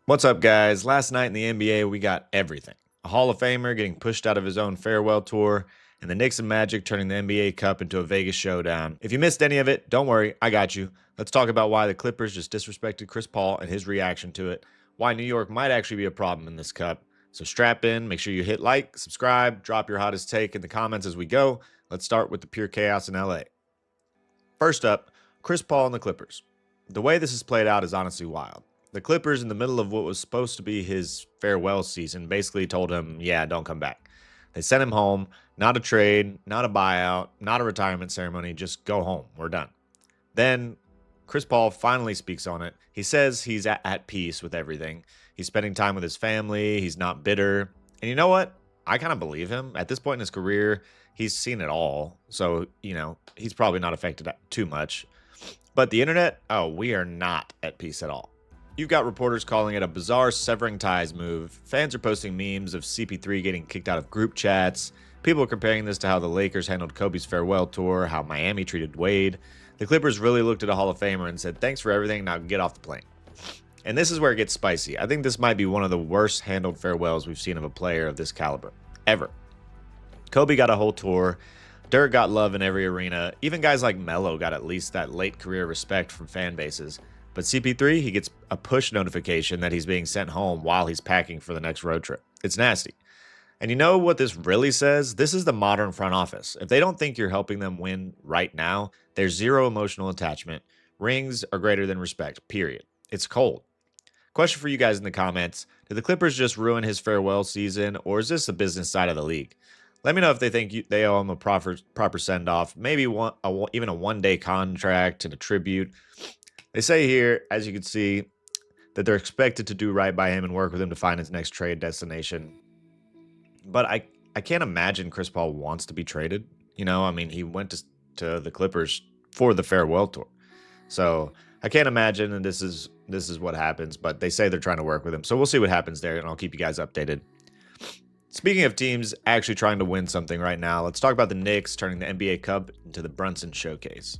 What's up, guys? Last night in the NBA, we got everything. A Hall of Famer getting pushed out of his own farewell tour, and the Knicks and Magic turning the NBA Cup into a Vegas showdown. If you missed any of it, don't worry, I got you. Let's talk about why the Clippers just disrespected Chris Paul and his reaction to it, why New York might actually be a problem in this Cup. So strap in, make sure you hit like, subscribe, drop your hottest take in the comments as we go. Let's start with the pure chaos in LA. First up, Chris Paul and the Clippers. The way this has played out is honestly wild. The Clippers, in the middle of what was supposed to be his farewell season, basically told him, yeah, don't come back. They sent him home, not a trade, not a buyout, not a retirement ceremony, just go home. We're done. Then Chris Paul finally speaks on it. He says he's at peace with everything. He's spending time with his family. He's not bitter. And you know what? I kind of believe him. At this point in his career, he's seen it all. So, he's probably not affected too much. But the internet, oh, we are not at peace at all. You've got reporters calling it a bizarre severing ties move. Fans are posting memes of CP3 getting kicked out of group chats. People are comparing this to how the Lakers handled Kobe's farewell tour, how Miami treated Wade. The Clippers really looked at a Hall of Famer and said, thanks for everything, now get off the plane. And this is where it gets spicy. I think this might be one of the worst handled farewells we've seen of a player of this caliber, ever. Kobe got a whole tour. Dirk got love in every arena. Even guys like Melo got at least that late career respect from fan bases. But CP3, he gets a push notification that he's being sent home while he's packing for the next road trip. It's nasty. And you know what this really says? This is the modern front office. If they don't think you're helping them win right now, there's zero emotional attachment. Rings are greater than respect, period. It's cold. Question for you guys in the comments. Did the Clippers just ruin his farewell season, or is this the business side of the league? Let me know if they think they owe him a proper send-off, maybe even a one-day contract and a tribute. They say here, as you can see, that they're expected to do right by him and work with him to find his next trade destination. But I can't imagine Chris Paul wants to be traded. He went to the Clippers for the farewell tour. So I can't imagine that this is what happens, but they say they're trying to work with him. So we'll see what happens there, and I'll keep you guys updated. Speaking of teams actually trying to win something right now, let's talk about the Knicks turning the NBA Cup into the Brunson Showcase.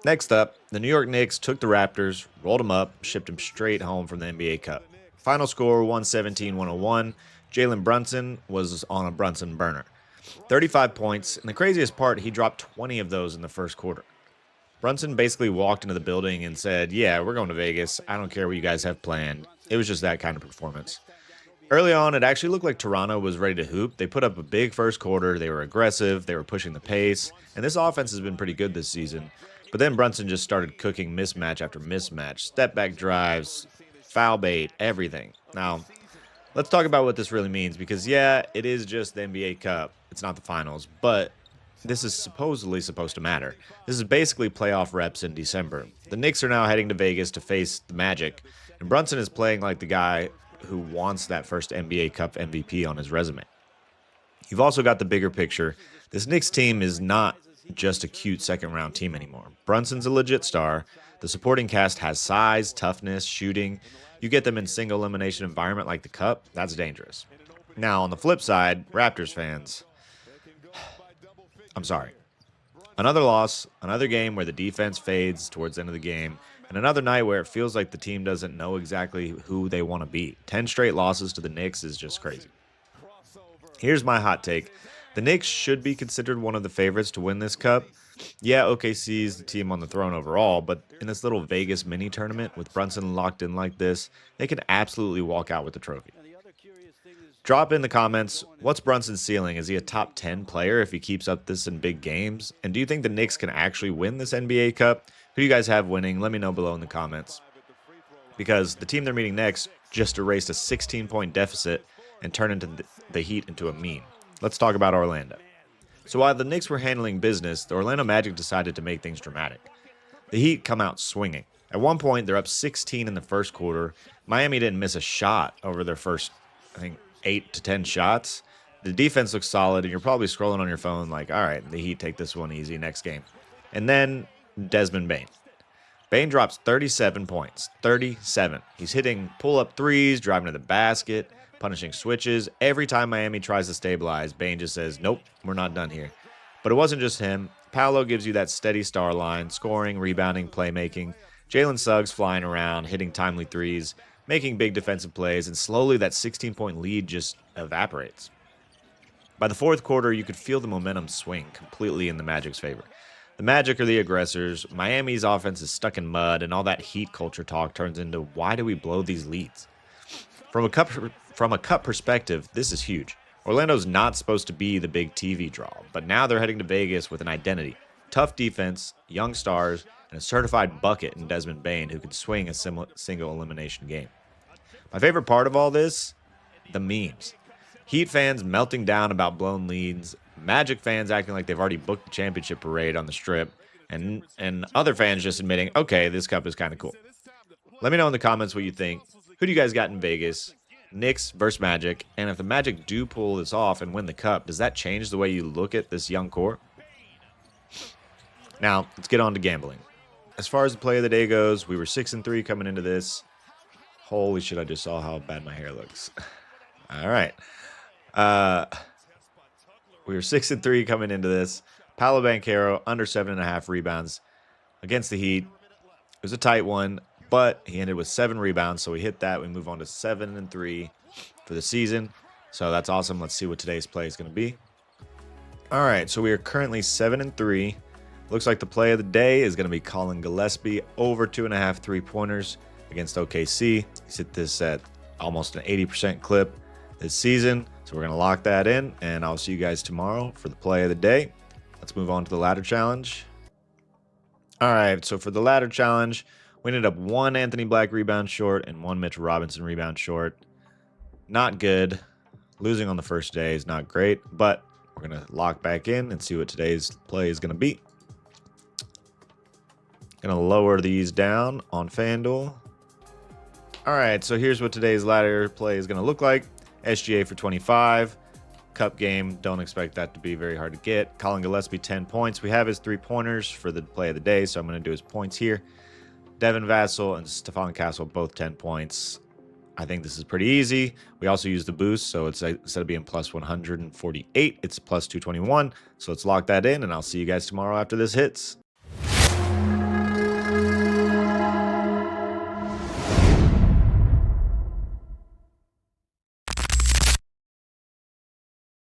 Next up, the New York Knicks took the Raptors, rolled them up, shipped them straight home from the NBA Cup. Final score 117-101. Jalen Brunson was on a Brunson burner. 35 points, and the craziest part, he dropped 20 of those in the first quarter. Brunson basically walked into the building and said, yeah, we're going to Vegas. I don't care what you guys have planned. It was just that kind of performance. Early on, it actually looked like Toronto was ready to hoop. They put up a big first quarter. They were aggressive. They were pushing the pace. And this offense has been pretty good this season. But then Brunson just started cooking mismatch after mismatch. Step-back drives, foul bait, everything. Now, let's talk about what this really means. Because, yeah, it is just the NBA Cup. It's not the finals. But this is supposedly supposed to matter. This is basically playoff reps in December. The Knicks are now heading to Vegas to face the Magic. And Brunson is playing like the guy who wants that first NBA Cup MVP on his resume. You've also got the bigger picture. This Knicks team is not just a cute second-round team anymore. Brunson's a legit star. The supporting cast has size, toughness, shooting. You get them in single-elimination environment like the Cup, that's dangerous. Now, on the flip side, Raptors fans, I'm sorry. Another loss, another game where the defense fades towards the end of the game, and another night where it feels like the team doesn't know exactly who they want to beat. 10 straight losses to the Knicks is just crazy. Here's my hot take. The Knicks should be considered one of the favorites to win this Cup. Yeah, OKC is the team on the throne overall, but in this little Vegas mini tournament with Brunson locked in like this, they can absolutely walk out with the trophy. Drop in the comments, what's Brunson's ceiling? Is he a top 10 player if he keeps up this in big games? And do you think the Knicks can actually win this NBA Cup? Who do you guys have winning? Let me know below in the comments. Because the team they're meeting next just erased a 16-point deficit and turned the Heat into a meme. Let's talk about Orlando. So while the Knicks were handling business, the Orlando Magic decided to make things dramatic. The Heat come out swinging. At one point, they're up 16 in the first quarter. Miami didn't miss a shot over their first, 8 to 10 shots. The defense looks solid, and you're probably scrolling on your phone like, all right, the Heat take this one easy next game. And then Desmond Bane. Bane drops 37 points. 37. He's hitting pull-up threes, driving to the basket, punishing switches. Every time Miami tries to stabilize, Bane just says, nope, we're not done here. But it wasn't just him. Paolo gives you that steady star line, scoring, rebounding, playmaking. Jalen Suggs flying around, hitting timely threes. making big defensive plays, and slowly that 16-point lead just evaporates. By the fourth quarter, you could feel the momentum swing completely in the Magic's favor. The Magic are the aggressors, Miami's offense is stuck in mud, and all that Heat culture talk turns into why do we blow these leads? From a cup perspective, this is huge. Orlando's not supposed to be the big TV draw, but now they're heading to Vegas with an identity. Tough defense, young stars, and a certified bucket in Desmond Bane who can swing a single elimination game. My favorite part of all this? The memes. Heat fans melting down about blown leads, Magic fans acting like they've already booked the championship parade on the strip, and other fans just admitting, okay, this cup is kind of cool. Let me know in the comments what you think. Who do you guys got in Vegas? Knicks versus Magic, and if the Magic do pull this off and win the cup, does that change the way you look at this young core? Now, let's get on to gambling. As far as the play of the day goes, we were 6-3 coming into this. Holy shit, I just saw how bad my hair looks. All right. We were 6-3 coming into this. Paolo Banchero under 7.5 rebounds against the Heat. It was a tight one, but he ended with 7 rebounds, so we hit that. We move on to 7-3 for the season. So that's awesome. Let's see what today's play is going to be. All right, so we are currently 7-3. Looks like the play of the day is going to be Colin Gillespie over 2.5 3-pointers against OKC. He's hit this at almost an 80% clip this season. So we're going to lock that in, and I'll see you guys tomorrow for the play of the day. Let's move on to the ladder challenge. All right, so for the ladder challenge, we ended up 1 Anthony Black rebound short and 1 Mitchell Robinson rebound short. Not good. Losing on the first day is not great, but we're going to lock back in and see what today's play is going to be. Going to lower these down on FanDuel. All right, so here's what today's ladder play is going to look like. SGA for 25. Cup game, don't expect that to be very hard to get. Colin Gillespie, 10 points. We have his 3-pointers for the play of the day, so I'm going to do his points here. Devin Vassell and Stephon Castle, both 10 points. I think this is pretty easy. We also use the boost, so it's instead of being plus 148, it's plus 221. So let's lock that in, and I'll see you guys tomorrow after this hits.